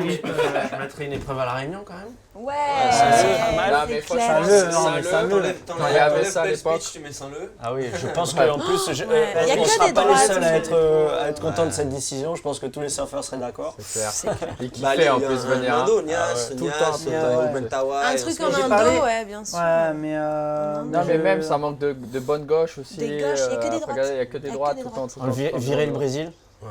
Je mettrais une épreuve à La Réunion quand même. Ouais, c'est pas mal. Non, mais c'est clair. Saint-Leu, quand il y avait ça à l'époque. Tu mets Saint-Leu. Ah oui, je pense qu'en plus, Il y a on que sera des pas les droits, seuls à être contents de Ouais. cette décision. Je pense que tous les surfeurs seraient d'accord. C'est clair. Et qui Bali, fait en il y a plus venir. un hein. Indo, Nias, Tout le temps, Nias, Mentawai. Un truc en J'ai Indo, parlé- ouais, bien sûr. Ouais, mais. Non, mais même ça manque de bonne gauche aussi. Des gauches, il y a que des droites. Regardez, il y a que des Il y a que droites des tout le temps. tout le On temps. virer le Brésil. Ouais.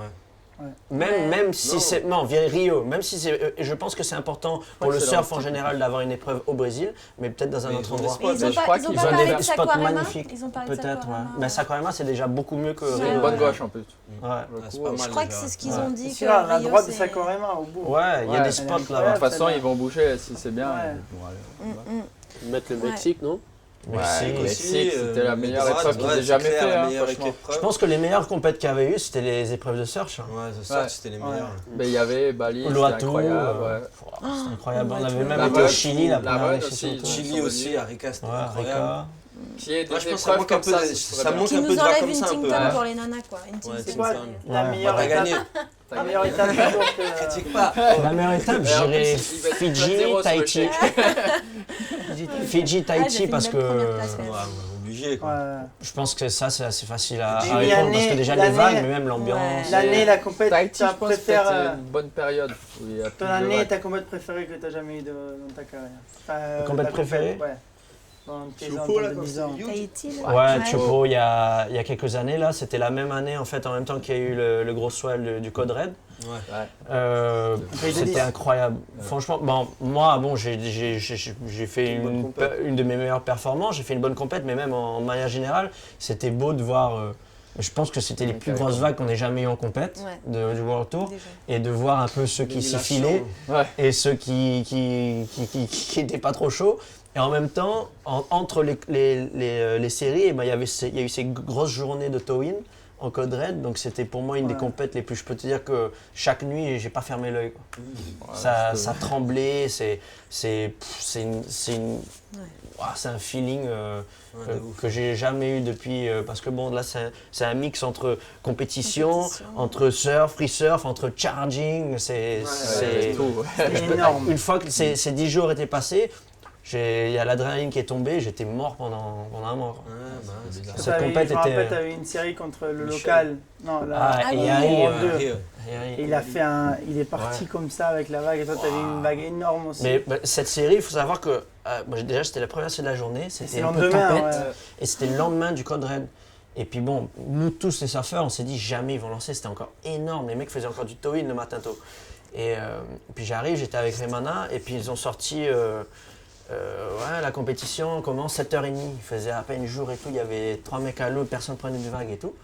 Même si Non. c'est. Non, virer Rio. Même si c'est. Je pense que c'est important pour le c'est surf leur en général d'avoir une épreuve au Brésil, mais peut-être dans un Mais autre ils ont des endroit. spots. Et ils Mais ont je pas, crois ils ont qu'ils pas ont parlé des de spots Saquarema. magnifiques. Ils ont parlé de Peut-être, ouais. Saquarema. Mais Saquarema, c'est déjà beaucoup mieux que Ouais, C'est Rio. une bonne ouais. gauche en plus. Ouais. C'est pas mal, Je crois que déjà. c'est ce qu'ils Ouais. ont dit. C'est que là, la Rio, droite de c'est- Saquarema au bout. Ouais, il y a Ouais. des spots Elle est De toute là-bas. incroyable. façon, ils vont bouger si c'est bien. Ouais. ils vont aller. Mettre le Ouais. Mexique, non? Ouais, Mexique. le Mexique, c'était la meilleure épreuve qu'ils aient c'est jamais clair, fait. la hein, meilleure franchement. épreuve. Je pense que les meilleures compètes qu'il y avait eu, c'était les épreuves de surf. hein. Ouais, c'est ça, Ouais. c'était les Ouais. meilleurs. Mais il y avait Bali, c'était Loato, incroyable. ouais. C'était incroyable. On avait La même Run, été au Chili la la première Run année chez aussi, Soto. ils Chili aussi, Arica, c'était Ouais, incroyable. Rika. Qui est Moi, des je pense que ça épreuves manque un comme peu ça, de- ce ça serait bien. manque Qui un peu nous de enlève comme ça, un peu. Huntington Ouais. pour les nanas, quoi. Ouais, Huntington. C'est quoi Huntington. la Ouais. meilleure On a étape gagné. La meilleure étape toujours que. Critique pas. La meilleure étape, Et je en plus, dirais il va être Fidji, 4-0 sur le Tahiti. chèque. Fidji, Ah, j'ai Tahiti, fait parce une belle première place, que quand même. Ouais, obligé, quoi. Ouais. je pense que ça, c'est assez facile à Et répondre. Parce que déjà les l'année- vagues, mais même l'ambiance. Ouais. L'année, la compète, Tahiti, tu je pense que préfères. c'était une bonne période. Où il y a plus Ton de année, vagues. ta compète préférée que tu as jamais eu dans ta carrière. Enfin, compète la préférée Ouais. Dans tes ans Chopo, là, de quand 10 c'était ans. youth. Tahiti, là. Ouais, Chopo, il y a quelques années, là, c'était la même année, en fait, en même temps qu'il y a eu le gros swell du Code Red. Ouais. Ouais. C'était incroyable. Franchement, j'ai fait Une bonne compète. une de mes meilleures performances, j'ai fait une bonne compète, mais même en manière générale, c'était beau de voir. Je pense que c'était les plus grosses vagues qu'on ait jamais eu en compète Ouais. du World Tour, Déjà. et de voir un peu ceux qui s'y filaient Ouais. et ceux qui étaient pas trop chauds. Et en même temps, entre les séries, il y a eu ces grosses journées de tow-in en Code Red, donc c'était pour moi une des Ouais. compètes les plus. Je peux te dire que chaque nuit, j'ai pas fermé l'œil. quoi. Ouais, Ça tremblait, c'est un feeling Ouais, de ouf. que j'ai jamais eu depuis. Parce que bon, là, c'est un mix entre compétition, entre surf, free surf, entre charging. C'est tout. Ouais. C'est énorme. une fois que ces 10 jours étaient passés, il y a l'adrénaline qui est tombée, j'étais mort pendant un mois. quoi. Ouais, bah, c'est clair. Cette compète Je me rappelle, était- tu avais une série contre le Michel. local. Non, là. Ah, Ah et oui. Harry, en Ouais, deux. après, et Harry. Et il est parti Ouais. comme ça avec la vague. Et toi, tu avais une vague énorme aussi. Mais cette série, il faut savoir que moi, déjà c'était la première série de la journée, c'est c'était le un peu lendemain. tempête, Ouais. et c'était le lendemain du Code Red. Et puis bon, nous tous les surfeurs, on s'est dit jamais ils vont lancer, c'était encore énorme, les mecs faisaient encore du tow-in le matin tôt. Et puis j'arrive, j'étais avec Remana, et puis ils ont sorti la compétition commence 7h30, il faisait à peine jour et tout, il y avait 3 mecs à l'eau, personne prenait du vague et tout.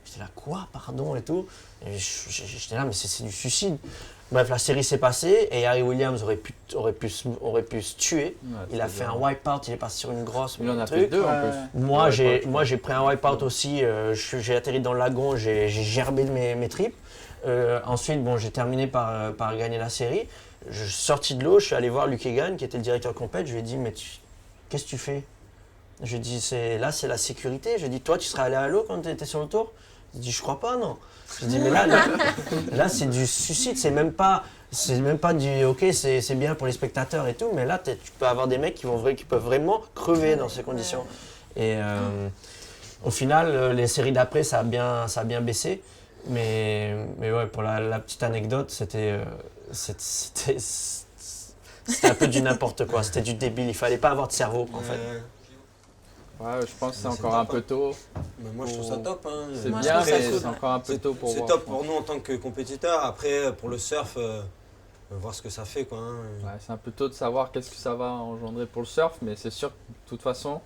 J'étais là, quoi, pardon et tout. Et j'étais là, mais c'est du suicide. Bref, la série s'est passée et Harry Williams aurait pu se tuer. Ouais, Il a c'est fait bien. un wipe-out, il est passé sur une grosse. Il en a truc. fait deux en Ouais. plus. Moi, Ouais, j'ai wipe-out. pris un wipe-out aussi. J'ai atterri dans le lagon, j'ai gerbé mes tripes. Ensuite, bon, j'ai terminé par gagner la série. Je suis sorti de l'eau, je suis allé voir Luc Egan, qui était le directeur compète. Je lui ai dit, mais qu'est-ce que tu fais? Je lui ai dit, c'est la sécurité. Je lui ai dit, toi, tu serais allé à l'eau quand tu étais sur le tour? Il dit, je crois pas, non. Je lui ai dit, mais là c'est du suicide, c'est même pas du ok, c'est bien pour les spectateurs et tout, mais là tu peux avoir des mecs qui peuvent vraiment crever dans ces conditions. Et au final, les séries d'après, ça a bien baissé, mais ouais, pour la petite anecdote, c'était un peu du n'importe quoi, c'était du débile, il fallait pas avoir de cerveau en fait. Ouais, je pense que c'est Mais c'est encore top, un peu tôt. Mais moi, je trouve ça top. Hein. C'est Moi, je bien, trouve ça mais cool. c'est encore un peu tôt pour C'est voir. top pour nous en tant que compétiteurs. Après, pour le surf, voir ce que ça fait. Quoi, hein. Ouais, c'est un peu tôt de savoir qu'est-ce que ça va engendrer pour le surf, mais c'est sûr que de toute façon,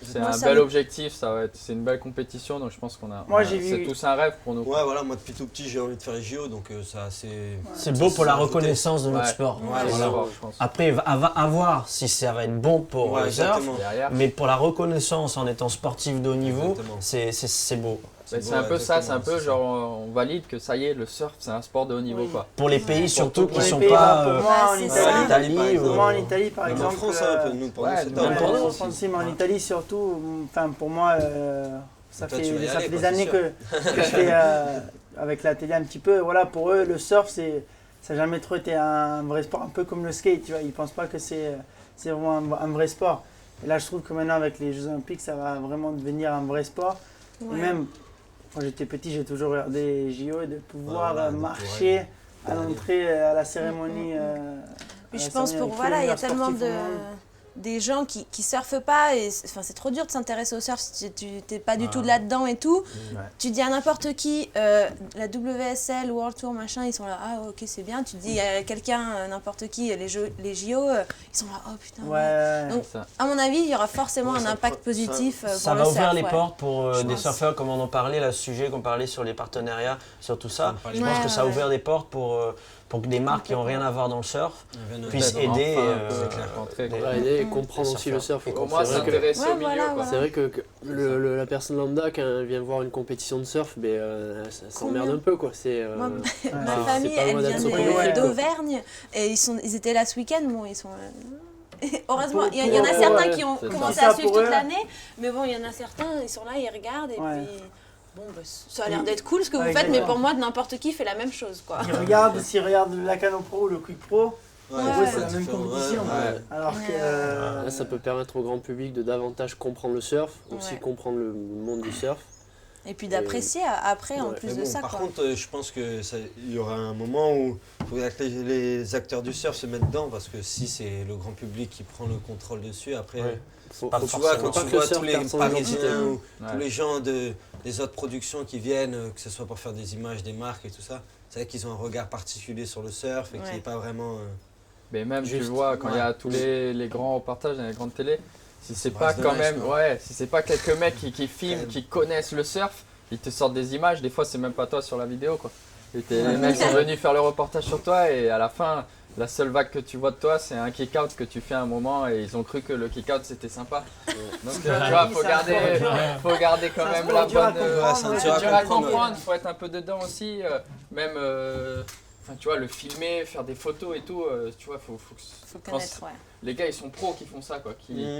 c'est Moi, un ça bel me- objectif, c'est une belle compétition, donc je pense Moi, j'ai c'est vu- tous un rêve pour nous. Ouais, voilà, moi depuis tout petit, j'ai envie de faire les JO, donc ça, C'est beau pour la Ça a ajouté. reconnaissance de notre Ouais. sport. Ouais, voilà. savoir, je pense. Après, à voir si ça va être bon pour Ouais, le surf, exactement. Derrière, mais pour la reconnaissance en étant sportif de haut niveau, Exactement. c'est beau. c'est un peu ça, c'est un peu genre on valide que ça y est, le surf c'est un sport de haut niveau Oui. quoi. Pour les pays surtout Pour qui les sont pays, pas pour moi, Bah, en c'est Italie, ça. Italie par ou exemple. moi, en Italie, par Même exemple. en France, nous, pour ouais, nous, c'est même top. pour nous En aussi. France, mais en Italie surtout, enfin pour moi, ça Toi, fait, tu vas y aller, des quoi, années c'est que je fais avec la télé un petit peu. Voilà, pour eux, le surf, c'est ça n'a jamais trop été un vrai sport, un peu comme le skate, tu vois. Ils ne pensent pas que c'est vraiment un vrai sport. Et là, je trouve que maintenant, avec les Jeux Olympiques, ça va vraiment devenir un vrai sport. Ouais. Et même, quand j'étais petit, j'ai toujours regardé les JO et de pouvoir Voilà, de marcher à l'entrée, à la cérémonie. Puis je pense pour voilà, il y a tellement des gens qui surfent pas et c'est trop dur de s'intéresser au surf si tu t'es pas du tout là-dedans et tout. Ouais. Tu dis à n'importe qui, la WSL, World Tour, machin, ils sont là, ah ok c'est bien. Tu dis à quelqu'un, n'importe qui, les JO, ils sont là, oh putain. Ouais. Donc à mon avis, il y aura forcément un impact positif Ça pour le va ouvrir surf. les ouais. portes pour Je des pense. surfeurs, comme on en parlait, là, ce sujet qu'on parlait sur les partenariats, sur tout ça. Je Ouais, pense que ça a ouais. ouvert des portes pour que des marques qui n'ont rien à voir dans le surf puissent Peut-être aider. enfin, c'est clair. Voilà, aider et comprendre aussi le surf. Au moins C'est vrai que- s'intéresser Ouais, au milieu. voilà, quoi. voilà. C'est vrai que la personne lambda, quand elle vient voir une compétition de surf, ça s'emmerde Combien un peu. Quoi. C'est, Moi, Ouais. ma c'est famille, pas elle loin vient d'être surprenant, ouais. d'Auvergne et ils étaient là ce week-end. Bon, ils sont. Heureusement, il y en a pour- certains ouais, qui ont c'est commencé ça. à suivre Pour toute eux. l'année, mais bon, il y en a certains, ils sont là, ils regardent et Ouais. puis. Bon, bah, ça a l'air d'être cool ce que vous Ouais, faites, mais exactement. pour moi, n'importe qui fait la même chose, quoi. S'ils regardent le Lacano Pro ou le Quick Pro, Ouais, pour eux, c'est la c'est même différent, compétition. ouais. Alors Ouais. que. là, ça peut permettre au grand public de davantage comprendre le surf, aussi Ouais. comprendre le monde du surf. Et puis d'apprécier après, en Ouais. plus Mais de bon, ça, par quoi. contre, je pense que il y aura un moment où il faudrait que les acteurs du surf se mettent dedans, parce que si c'est le grand public qui prend le contrôle dessus, après, Ouais. Faut, Pas faut tu vois, forcément. quand pas tu que le vois surf tous les perde son Parisiens identité. ou Ouais. tous les gens des autres productions qui viennent, que ce soit pour faire des images, des marques et tout ça, c'est vrai qu'ils ont un regard particulier sur le surf et qui Ouais. n'est pas vraiment... Mais même, tu Juste, vois, quand il y a tous les grands reportages dans les grandes télés, si c'est pas Brise de quand neige, même, quoi. ouais, si c'est pas quelques mecs qui filment, qui connaissent le surf, ils te sortent des images, des fois c'est même pas toi sur la vidéo, quoi. Et les mecs sont venus faire le reportage sur toi et à la fin, la seule vague que tu vois de toi, c'est un kick-out que tu fais à un moment et ils ont cru que le kick-out c'était sympa. Donc tu vois, faut garder quand C'est un même sport la dur à bonne... comprendre, c'est un ouais. C'est dur à comprendre, comprendre, faut être un peu dedans aussi, même... Enfin, tu vois, le filmer, faire des photos et tout, tu vois, faut que Faut connaître, ouais. les gars, ils sont pros qui font ça, quoi,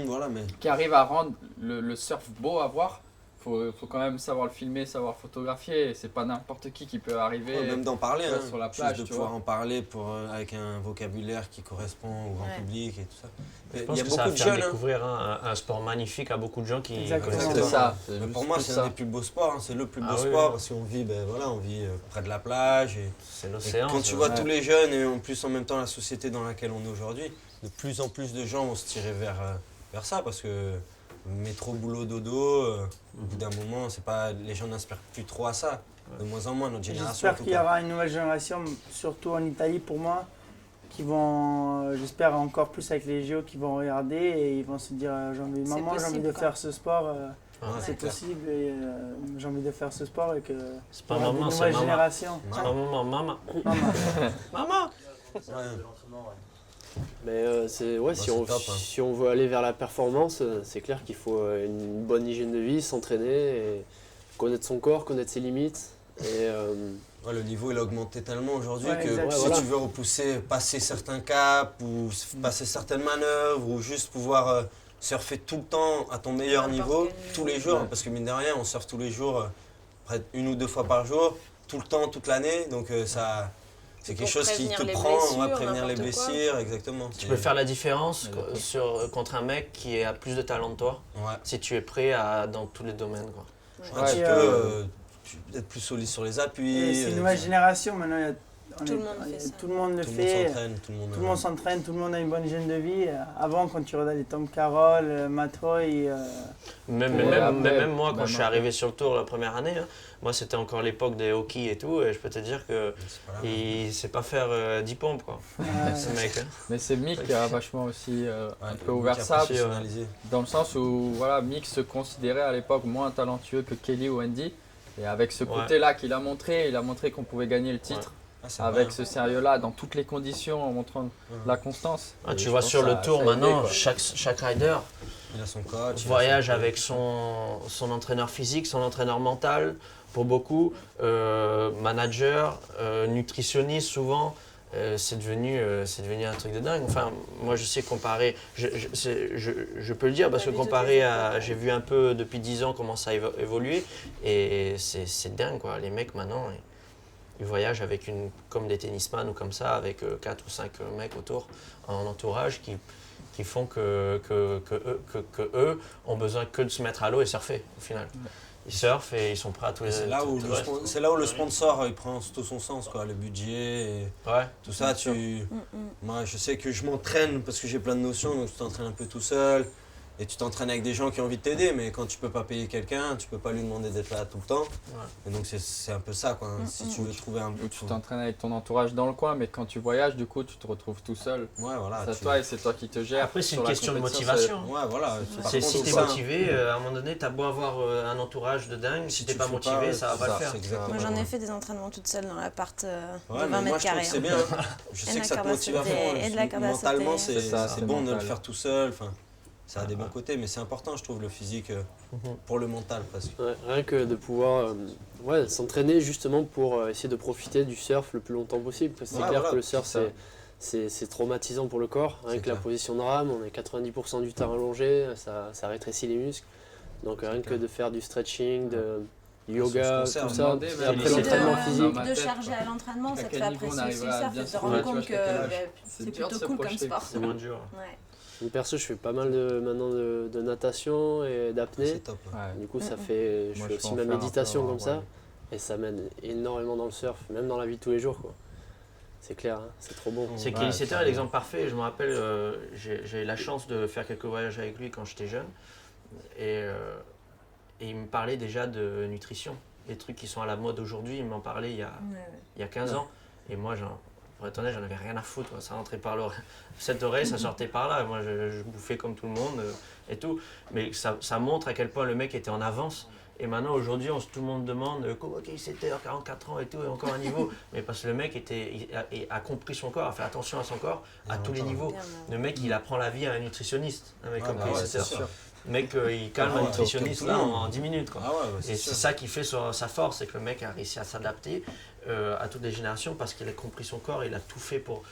voilà, mais... qui arrivent à rendre le surf beau à voir. Faut quand même savoir le filmer, savoir photographier. Et c'est pas n'importe qui peut arriver. Ouais, même d'en parler, tu vois, hein, sur la juste plage, de tu pouvoir vois. en parler avec un vocabulaire qui correspond au grand Ouais. public et tout ça. Je Il pense y a que ça va beaucoup de faire jeunes. découvrir un sport magnifique à beaucoup de gens qui Exactement. connaissent C'est pas. ça. Mais pour moi, c'est un des plus beaux sports, hein, c'est le plus beau Ah oui, sport oui. parce qu'on vit, on vit près de la plage. C'est Et l'océan. quand ça. tu vois ouais. tous les jeunes et en plus en même temps la société dans laquelle on est aujourd'hui, de plus en plus de gens vont se tirer vers ça parce que métro, boulot, dodo, au bout d'un moment, les gens n'inspirent plus trop à ça. De moins en moins, notre génération. en J'espère tout qu'il y cas. aura une nouvelle génération, surtout en Italie pour moi, qui vont, j'espère encore plus avec les JO, qui vont regarder et ils vont se dire maman, j'ai envie possible, de quoi. faire ce sport, Ouais, c'est clair. possible et j'ai envie de faire ce sport et que C'est pas il y aura maman, des c'est nouvelles maman. générations. C'est pas maman, maman. Maman. Maman. Mais Bah, si, c'est on, top, hein. si on veut aller vers la performance, c'est clair qu'il faut une bonne hygiène de vie, s'entraîner, et connaître son corps, connaître ses limites. Et, Ouais, le niveau il a augmenté tellement aujourd'hui Ouais, que exact. si Voilà. tu veux repousser, passer certains caps ou passer certaines manœuvres ou juste pouvoir surfer tout le temps à ton meilleur N'importe niveau, quel niveau. tous les jours, Ouais. parce que mine de rien, on surfe tous les jours, près une ou deux fois par jour, tout le temps, toute l'année, donc ça, c'est quelque pour chose qui prévenir te les prend, blessures, prévenir les n'importe quoi. blessures, exactement. Tu peux faire la différence Ouais. contre un mec qui a plus de talent que toi, Ouais. si tu es prêt dans tous les domaines. Quoi. Ouais, Ouais, tu et, peux être plus solide sur les appuis. Et c'est une nouvelle génération maintenant. Tout le monde fait ça. Tout le monde le Tout le monde fait. s'entraîne, tout le monde s'entraîne, tout le monde a une bonne hygiène de vie. Avant, quand tu regardais Tom Carroll, Matt Roy, Même moi, quand même je suis après. arrivé sur le tour la première année, hein, moi c'était encore l'époque des hockey et tout, et je peux te dire que c'est pas la même. il sait pas faire 10 pompes, quoi, ce mec. Hein. Mais c'est Mick qui a vachement aussi un Ouais, peu le ouvert mec a ça, professionnalisé. dans le sens où voilà, Mick se considérait à l'époque moins talentueux que Kelly ou Andy. Et avec ce Ouais. côté-là qu'il a montré, il a montré qu'on pouvait gagner le titre Ah, c'est avec vrai, ce sérieux-là, dans toutes les conditions, en montrant la constance. Ah, Et tu je vois pense sur que le ça tour a aidé, maintenant, quoi. chaque rider il a son coach. il a voyage son- avec son entraîneur physique, son entraîneur mental, pour beaucoup, manager, nutritionniste souvent. C'est devenu un truc de dingue. Enfin, moi je sais comparer, je peux le dire parce que comparé à, j'ai vu un peu depuis 10 ans comment ça a évolué et c'est dingue quoi. Les mecs maintenant, ils voyagent avec comme des tennisman ou comme ça, avec 4 ou 5 mecs autour, en entourage, qui font que eux ont besoin que de se mettre à l'eau et surfer, au final. Ils surfent et ils sont prêts à tous les... C'est là où tout le reste. c'est là où le sponsor il prend tout son sens, quoi, le budget et Ouais, tout ça. Moi, je sais que je m'entraîne parce que j'ai plein de notions, donc tu t'entraînes un peu tout seul et tu t'entraînes avec des gens qui ont envie de t'aider, mais quand tu peux pas payer quelqu'un, tu peux pas lui demander d'être là tout le temps. Et donc c'est un peu ça, quoi. Si tu veux trouver un Ou but, tu t'entraînes avec ton entourage dans le coin, mais quand tu voyages, du coup, tu te retrouves tout seul. ouais, voilà. C'est à toi et c'est toi qui te gères. Après, c'est Sur une la question de compétition, motivation. Ouais, voilà. Par C'est contre, si t'es ça, motivé, à un moment donné, t'as beau avoir un entourage de dingue, si t'es tu pas fais motivé, ça va c'est pas le faire. c'est exactement Moi, j'en ai ça. fait des entraînements toute seule dans l'appart de Ouais, 20 mais moi mètres je trouve carrés. que c'est bien. Je sais que ça te motive à fond. Et de la capacité. Mentalement, C'est ça, c'est c'est bon de le mental. faire tout seul. Enfin, ça a des bons côtés, mais c'est important, je trouve, le physique pour le mental presque. Ouais, rien que de pouvoir s'entraîner justement pour essayer de profiter du surf le plus longtemps possible. Parce que c'est Ouais, clair voilà, que le surf, c'est c'est traumatisant pour le corps. Rien C'est que la clair. position de rame, on est 90% du temps allongé, ça rétrécit les muscles. Donc rien que clair. de faire du stretching, du se yoga, conserve. tout ça. Demander, Et mais après c'est l'entraînement de- physique. ma De tête, charger à l'entraînement, ça À te quel fait niveau on apprécier aussi le arrivera à surf bien et te se rendre connaître, compte tu vois, jusqu'à quel âge. que C'est c'est dur de plutôt se cool comme projeter. sport. C'est moins dur. Ouais. Perso, je fais pas mal maintenant de natation et d'apnée. C'est top. Ouais. Du coup, ça Mhm. fait, je Moi, fais je aussi peux en ma faire un peu, méditation comme ça. ouais. Et ça m'aide énormément dans le surf, même dans la vie de tous les jours, quoi. C'est clair, hein, c'est trop bon. C'est Ouais, Kelly Slater ça- est l'exemple parfait. Je me rappelle, j'ai eu la chance de faire quelques voyages avec lui quand j'étais jeune. Et il me parlait déjà de nutrition. Les trucs qui sont à la mode aujourd'hui, il m'en parlait il y a 15 ans. Et moi, pour être honnête, j'en avais rien à foutre. Quoi. Ça rentrait par l'oreille. Cette oreille, ça sortait par là. Moi, je bouffais comme tout le monde et tout. Mais ça montre à quel point le mec était en avance. Et maintenant, aujourd'hui, tout le monde demande comment Kelly Slater, 44 ans et tout, et encore un niveau. Mais parce que le mec a compris son corps, a fait attention à son corps à tous les niveaux. Le mec, il apprend la vie à un nutritionniste. Un mec comme bah Kelly ouais, Slater. c'est sûr. Le mec, il calme Ah un ouais, nutritionniste comme là, tout le monde. en 10 minutes. Quoi. Ah ouais, c'est Et sûr. c'est ça qui fait sa force, c'est que le mec a réussi à s'adapter à toutes les générations parce qu'il a compris son corps, il a tout fait pour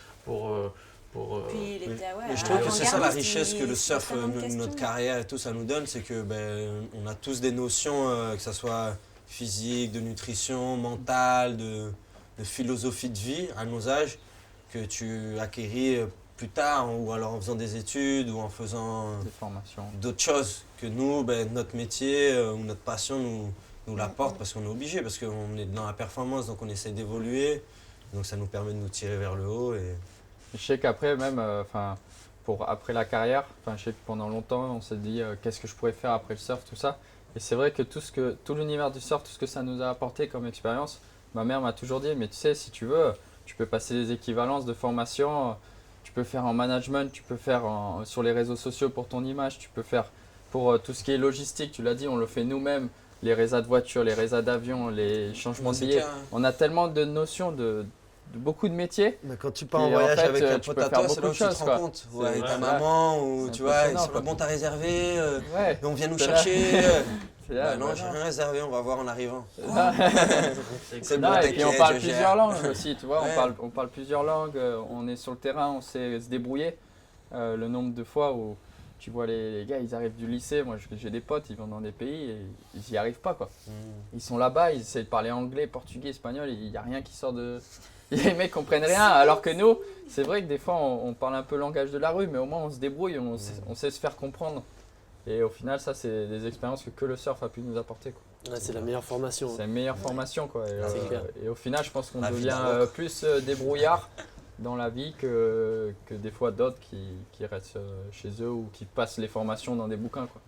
Puis il était Mais je trouve que c'est ça la avant-gardiste, richesse que il le se surf, posait plein de notre questions. carrière et tout, ça nous donne, c'est que on a tous des notions, que ce soit physique, de nutrition, mentale, de philosophie de vie à nos âges, que tu acquéris plus tard, ou alors en faisant des études, ou en faisant Des formations. d'autres choses que nous, notre métier ou notre passion nous l'apporte parce qu'on est obligé, parce qu'on est dans la performance, donc on essaie d'évoluer, donc ça nous permet de nous tirer vers le haut. Et... Je sais qu'après, même, après la carrière, je sais que pendant longtemps, on s'est dit qu'est-ce que je pourrais faire après le surf, tout ça. Et c'est vrai que tout l'univers du surf, tout ce que ça nous a apporté comme expérience, ma mère m'a toujours dit, mais tu sais, si tu veux, tu peux passer des équivalences de formation, tu peux faire en management, tu peux faire sur les réseaux sociaux pour ton image, tu peux faire pour tout ce qui est logistique, tu l'as dit, on le fait nous-mêmes, les résas de voiture, les résas d'avion, les changements de C'est billets. clair, hein. On a tellement de notions de beaucoup de métiers. Mais quand tu pars Et en en voyage fait, avec un tu pote peux à faire toi, c'est là beaucoup où de tu te choses, rends quoi. compte. C'est- Ouais, avec ta ouais. maman, ou C'est tu vois, impressionnant, sur le quoi. bon t'as réservé, Ouais. on vient nous C'est là. chercher. C'est là, Non, j'ai rien réservé, on va voir en arrivant. C'est Non, bon, et puis on t'inquiète, parle je plusieurs gère. langues aussi, tu vois, Ouais. on parle plusieurs langues, on est sur le terrain, on sait se débrouiller. Le nombre de fois où tu vois les gars, ils arrivent du lycée, moi j'ai des potes, ils vont dans des pays et ils n'y arrivent pas, quoi. Ils sont là-bas, ils essaient de parler anglais, portugais, espagnol, il n'y a rien qui sort de... Les mecs comprennent rien, alors que nous, c'est vrai que des fois on parle un peu le langage de la rue, mais au moins on se débrouille, on sait se faire comprendre. Et au final, ça c'est des expériences que le surf a pu nous apporter, quoi. Ouais, c'est la meilleure formation. C'est la meilleure formation, quoi. Et, C'est clair. et au final, je pense qu'on La vie devient d'un autre. plus débrouillard dans la vie que des fois d'autres qui restent chez eux ou qui passent les formations dans des bouquins, quoi.